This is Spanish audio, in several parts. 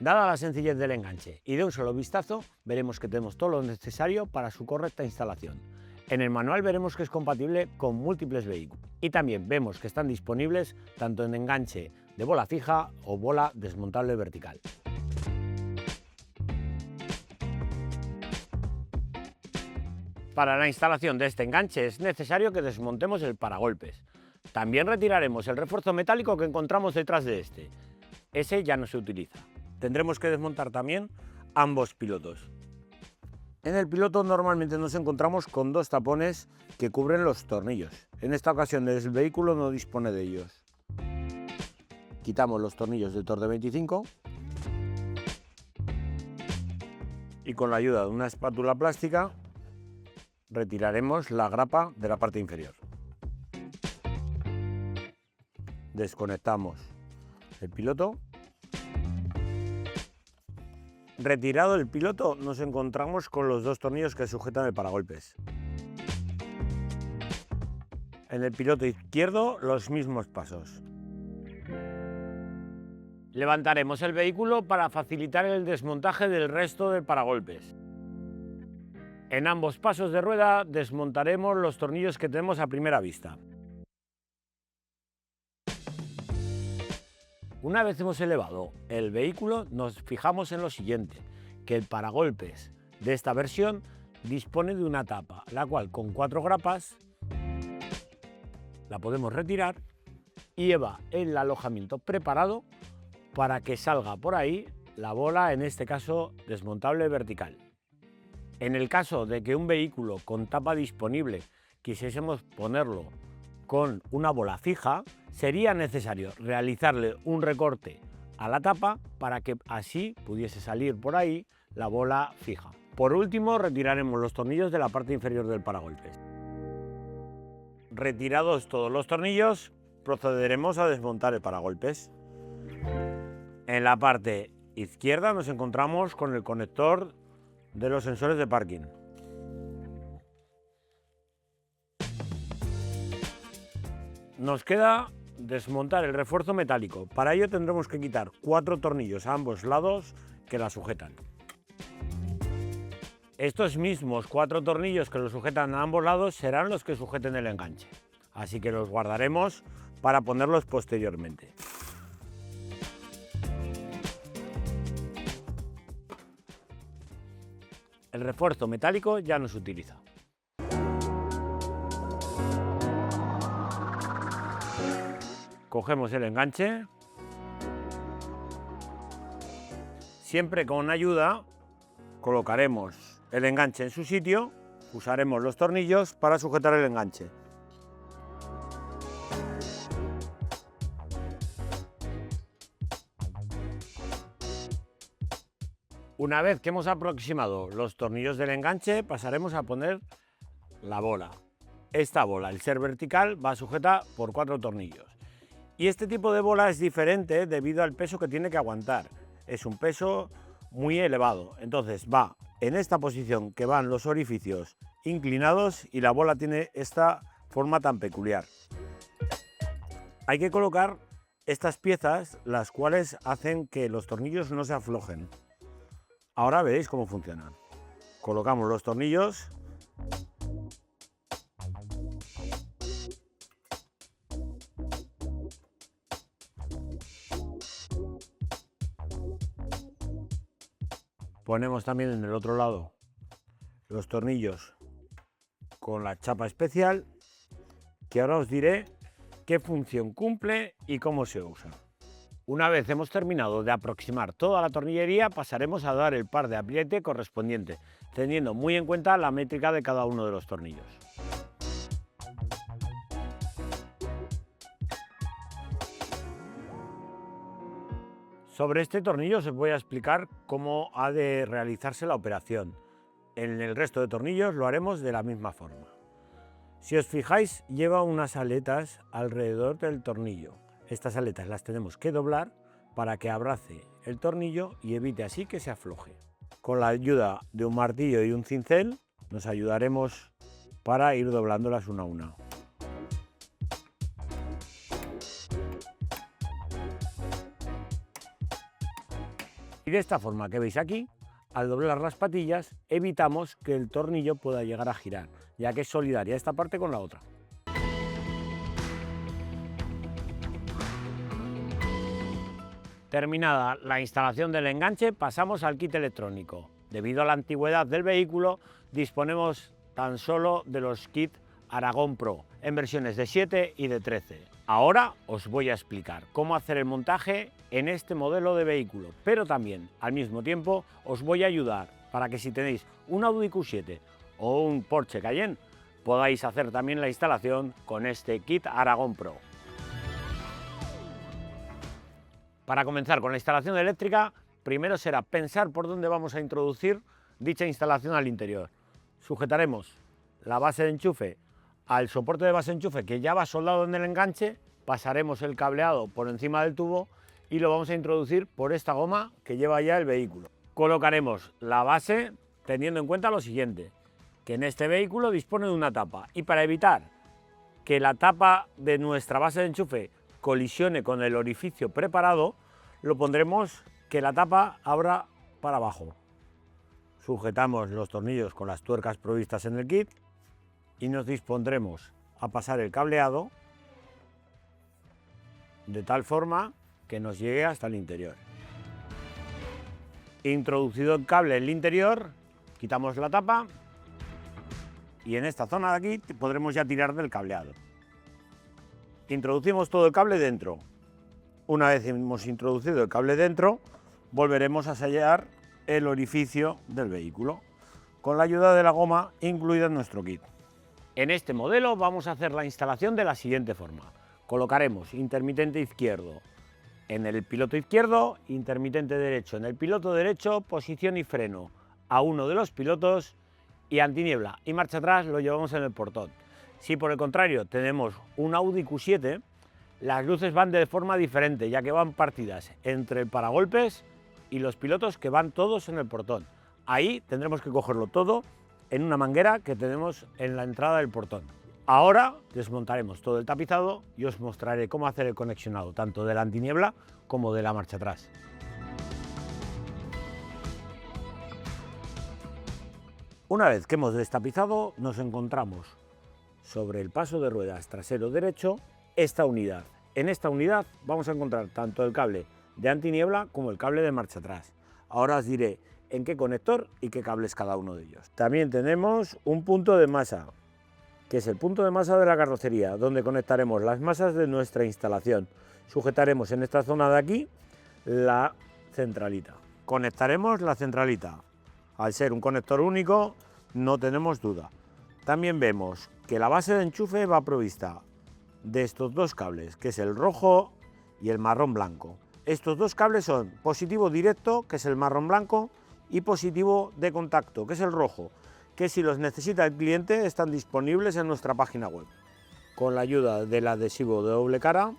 Dada la sencillez del enganche y de un solo vistazo, veremos que tenemos todo lo necesario para su correcta instalación. En el manual veremos que es compatible con múltiples vehículos y también vemos que están disponibles tanto en enganche de bola fija o bola desmontable vertical. Para la instalación de este enganche es necesario que desmontemos el paragolpes. También retiraremos el refuerzo metálico que encontramos detrás de este. Ese ya no se utiliza. Tendremos que desmontar también ambos pilotos. En el piloto normalmente nos encontramos con dos tapones que cubren los tornillos. En esta ocasión el vehículo no dispone de ellos. Quitamos los tornillos del Tor de 25 y con la ayuda de una espátula plástica retiraremos la grapa de la parte inferior. Desconectamos el piloto. Retirado el piloto, nos encontramos con los dos tornillos que sujetan el paragolpes. En el piloto izquierdo, los mismos pasos. Levantaremos el vehículo para facilitar el desmontaje del resto del paragolpes. En ambos pasos de rueda desmontaremos los tornillos que tenemos a primera vista. Una vez hemos elevado el vehículo, nos fijamos en lo siguiente, que el paragolpes de esta versión dispone de una tapa, la cual con 4 grapas la podemos retirar y lleva el alojamiento preparado para que salga por ahí la bola, en este caso desmontable vertical. En el caso de que un vehículo con tapa disponible quisiésemos ponerlo con una bola fija, sería necesario realizarle un recorte a la tapa para que así pudiese salir por ahí la bola fija. Por último, retiraremos los tornillos de la parte inferior del paragolpes. Retirados todos los tornillos, procederemos a desmontar el paragolpes. En la parte izquierda nos encontramos con el conector de los sensores de parking. Nos queda desmontar el refuerzo metálico. Para ello tendremos que quitar 4 tornillos a ambos lados que la sujetan. Estos mismos 4 tornillos que lo sujetan a ambos lados serán los que sujeten el enganche. Así que los guardaremos para ponerlos posteriormente. El refuerzo metálico ya no se utiliza. Cogemos el enganche. Siempre con ayuda colocaremos el enganche en su sitio, usaremos los tornillos para sujetar el enganche. Una vez que hemos aproximado los tornillos del enganche, pasaremos a poner la bola. Esta bola, al ser vertical, va sujeta por 4 tornillos. Y este tipo de bola es diferente debido al peso que tiene que aguantar. Es un peso muy elevado, entonces va en esta posición que van los orificios inclinados y la bola tiene esta forma tan peculiar. Hay que colocar estas piezas, las cuales hacen que los tornillos no se aflojen. Ahora veréis cómo funciona. Colocamos los tornillos. Ponemos también en el otro lado los tornillos con la chapa especial, que ahora os diré qué función cumple y cómo se usa. Una vez hemos terminado de aproximar toda la tornillería, pasaremos a dar el par de apriete correspondiente, teniendo muy en cuenta la métrica de cada uno de los tornillos. Sobre este tornillo os voy a explicar cómo ha de realizarse la operación. En el resto de tornillos lo haremos de la misma forma. Si os fijáis, lleva unas aletas alrededor del tornillo. Estas aletas las tenemos que doblar para que abrace el tornillo y evite así que se afloje. Con la ayuda de un martillo y un cincel nos ayudaremos para ir doblándolas una a una. Y de esta forma que veis aquí, al doblar las patillas, evitamos que el tornillo pueda llegar a girar, ya que es solidaria esta parte con la otra. Terminada la instalación del enganche, pasamos al kit electrónico. Debido a la antigüedad del vehículo, disponemos tan solo de los kits Aragón Pro, en versiones de 7 y de 13. Ahora os voy a explicar cómo hacer el montaje en este modelo de vehículo, pero también, al mismo tiempo, os voy a ayudar para que si tenéis un Audi Q7 o un Porsche Cayenne, podáis hacer también la instalación con este kit Aragón Pro. Para comenzar con la instalación eléctrica, primero será pensar por dónde vamos a introducir dicha instalación al interior. Sujetaremos la base de enchufe al soporte de base de enchufe que ya va soldado en el enganche, pasaremos el cableado por encima del tubo y lo vamos a introducir por esta goma que lleva ya el vehículo. Colocaremos la base teniendo en cuenta lo siguiente, que en este vehículo dispone de una tapa y para evitar que la tapa de nuestra base de enchufe colisione con el orificio preparado, lo pondremos que la tapa abra para abajo. Sujetamos los tornillos con las tuercas provistas en el kit y nos dispondremos a pasar el cableado de tal forma que nos llegue hasta el interior. Introducido el cable en el interior, quitamos la tapa y en esta zona de aquí podremos ya tirar del cableado. Introducimos todo el cable dentro. Una vez hemos introducido el cable dentro, volveremos a sellar el orificio del vehículo con la ayuda de la goma incluida en nuestro kit. En este modelo vamos a hacer la instalación de la siguiente forma. Colocaremos intermitente izquierdo en el piloto izquierdo, intermitente derecho en el piloto derecho, posición y freno a uno de los pilotos y antiniebla y marcha atrás lo llevamos en el portón. Si por el contrario tenemos un Audi Q7, las luces van de forma diferente, ya que van partidas entre el paragolpes y los pilotos que van todos en el portón. Ahí tendremos que cogerlo todo en una manguera que tenemos en la entrada del portón. Ahora desmontaremos todo el tapizado y os mostraré cómo hacer el conexionado, tanto de la antiniebla como de la marcha atrás. Una vez que hemos destapizado, nos encontramos sobre el paso de ruedas trasero derecho esta unidad. En esta unidad vamos a encontrar tanto el cable de antiniebla como el cable de marcha atrás. Ahora os diré en qué conector y qué cable es cada uno de ellos. También tenemos un punto de masa, que es el punto de masa de la carrocería, donde conectaremos las masas de nuestra instalación. Sujetaremos en esta zona de aquí la centralita. Conectaremos la centralita. Al ser un conector único, no tenemos duda. También vemos que la base de enchufe va provista de estos dos cables, que es el rojo y el marrón blanco. Estos dos cables son positivo directo, que es el marrón blanco, y positivo de contacto, que es el rojo, que si los necesita el cliente están disponibles en nuestra página web. Con la ayuda del adhesivo de doble cara,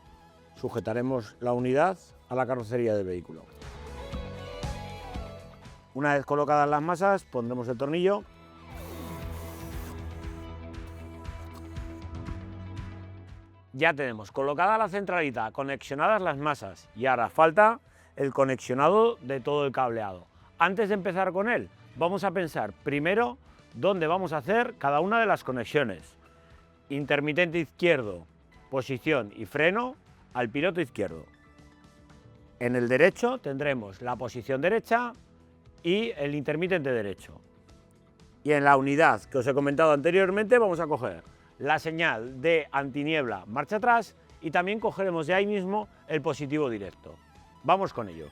sujetaremos la unidad a la carrocería del vehículo. Una vez colocadas las masas, pondremos el tornillo Ya tenemos colocada la centralita, conexionadas las masas y ahora falta el conexionado de todo el cableado. Antes de empezar con él, vamos a pensar primero dónde vamos a hacer cada una de las conexiones. Intermitente izquierdo, posición y freno al piloto izquierdo. En el derecho tendremos la posición derecha y el intermitente derecho. Y en la unidad que os he comentado anteriormente vamos a coger la señal de antiniebla marcha atrás y también cogeremos de ahí mismo el positivo directo. Vamos con ello.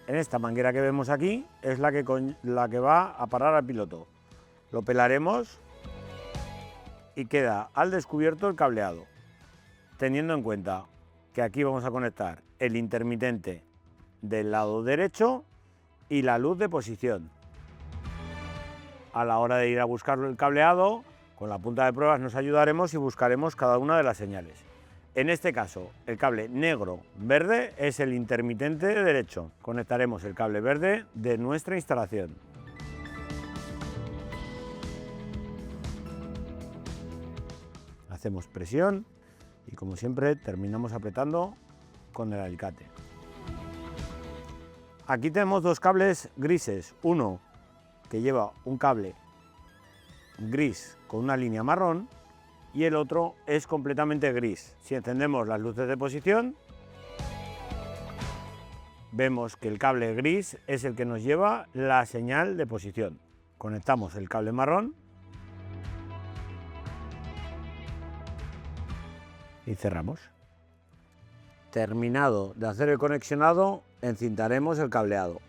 En esta manguera que vemos aquí es la que va a parar al piloto. Lo pelaremos y queda al descubierto el cableado, teniendo en cuenta que aquí vamos a conectar el intermitente del lado derecho y la luz de posición. A la hora de ir a buscar el cableado, con la punta de pruebas nos ayudaremos y buscaremos cada una de las señales. En este caso, el cable negro-verde es el intermitente derecho. Conectaremos el cable verde de nuestra instalación. Hacemos presión y, como siempre, terminamos apretando con el alicate. Aquí tenemos dos cables grises, uno que lleva un cable gris con una línea marrón y el otro es completamente gris. Si encendemos las luces de posición, vemos que el cable gris es el que nos lleva la señal de posición. Conectamos el cable marrón y cerramos. Terminado de hacer el conexionado, encintaremos el cableado.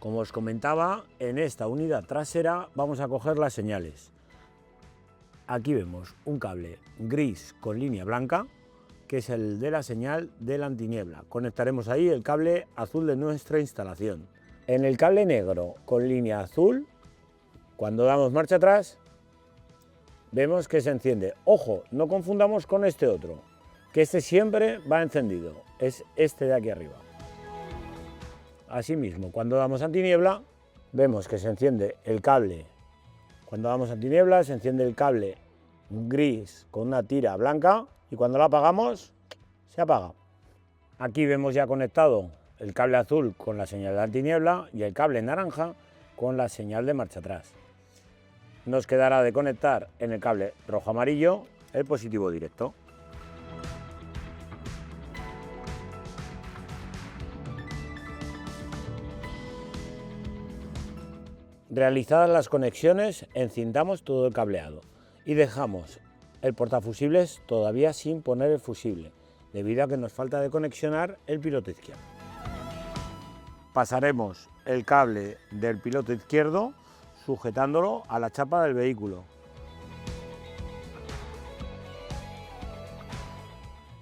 Como os comentaba, en esta unidad trasera vamos a coger las señales. Aquí vemos un cable gris con línea blanca, que es el de la señal de la antiniebla. Conectaremos ahí el cable azul de nuestra instalación. En el cable negro con línea azul, cuando damos marcha atrás, vemos que se enciende. Ojo, no confundamos con este otro, que este siempre va encendido, es este de aquí arriba. Asimismo, cuando damos antiniebla, vemos que se enciende el cable. Cuando damos antiniebla, se enciende el cable gris con una tira blanca y cuando lo apagamos, se apaga. Aquí vemos ya conectado el cable azul con la señal de antiniebla y el cable naranja con la señal de marcha atrás. Nos quedará de conectar en el cable rojo-amarillo el positivo directo. Realizadas las conexiones, encintamos todo el cableado y dejamos el portafusibles todavía sin poner el fusible, debido a que nos falta de conexionar el piloto izquierdo. Pasaremos el cable del piloto izquierdo sujetándolo a la chapa del vehículo.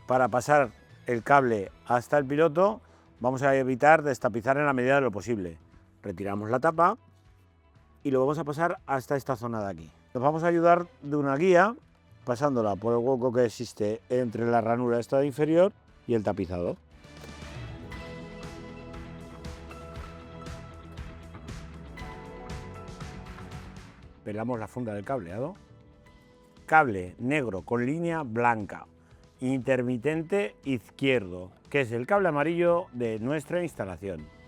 Para pasar el cable hasta el piloto, vamos a evitar destapizar en la medida de lo posible. Retiramos la tapa y lo vamos a pasar hasta esta zona de aquí. Nos vamos a ayudar de una guía, pasándola por el hueco que existe entre la ranura esta inferior y el tapizado. Pelamos la funda del cableado. Cable negro con línea blanca, intermitente izquierdo, que es el cable amarillo de nuestra instalación.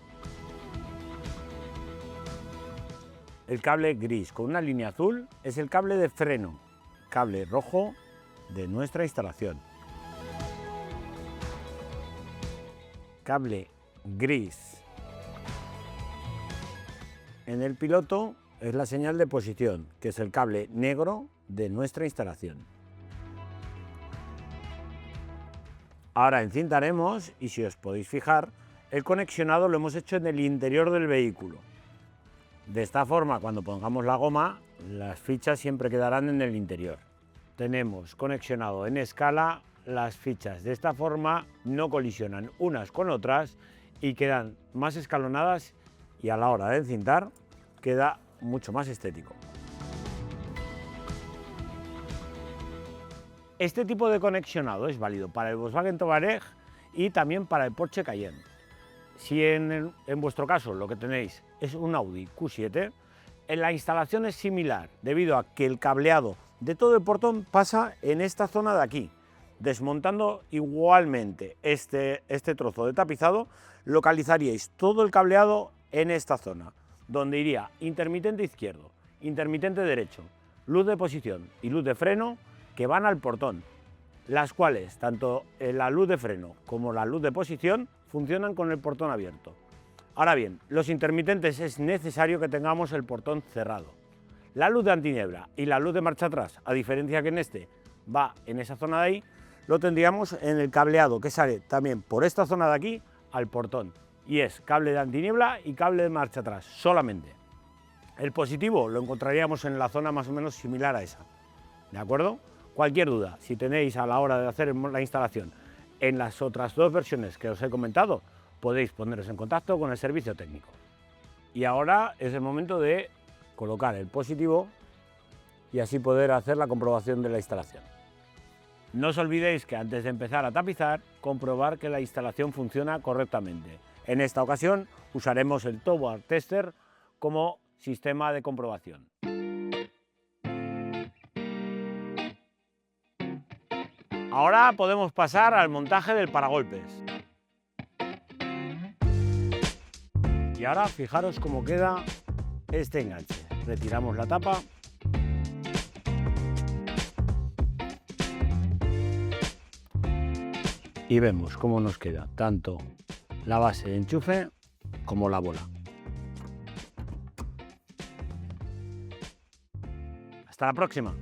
El cable gris con una línea azul es el cable de freno, cable rojo de nuestra instalación. Cable gris en el piloto es la señal de posición, que es el cable negro de nuestra instalación. Ahora encintaremos y si os podéis fijar, el conexionado lo hemos hecho en el interior del vehículo. De esta forma, cuando pongamos la goma, las fichas siempre quedarán en el interior. Tenemos conexionado en escala, las fichas de esta forma no colisionan unas con otras y quedan más escalonadas y a la hora de encintar queda mucho más estético. Este tipo de conexionado es válido para el Volkswagen Touareg y también para el Porsche Cayenne. Si en vuestro caso lo que tenéis es un Audi Q7, en la instalación es similar, debido a que el cableado de todo el portón pasa en esta zona de aquí. Desmontando igualmente este trozo de tapizado, localizaríais todo el cableado en esta zona, donde iría intermitente izquierdo, intermitente derecho, luz de posición y luz de freno que van al portón, las cuales, tanto la luz de freno como la luz de posición, funcionan con el portón abierto. Ahora bien, los intermitentes es necesario que tengamos el portón cerrado. La luz de antiniebla y la luz de marcha atrás, a diferencia que en este va en esa zona de ahí, lo tendríamos en el cableado que sale también por esta zona de aquí al portón. Y es cable de antiniebla y cable de marcha atrás, solamente. El positivo lo encontraríamos en la zona más o menos similar a esa. ¿De acuerdo? Cualquier duda, si tenéis a la hora de hacer la instalación en las otras dos versiones que os he comentado, podéis poneros en contacto con el servicio técnico. Y ahora es el momento de colocar el positivo y así poder hacer la comprobación de la instalación. No os olvidéis que antes de empezar a tapizar, comprobar que la instalación funciona correctamente. En esta ocasión usaremos el Towar Tester como sistema de comprobación. Ahora podemos pasar al montaje del paragolpes. Y ahora fijaros cómo queda este enganche. Retiramos la tapa. Y vemos cómo nos queda tanto la base de enchufe como la bola. Hasta la próxima.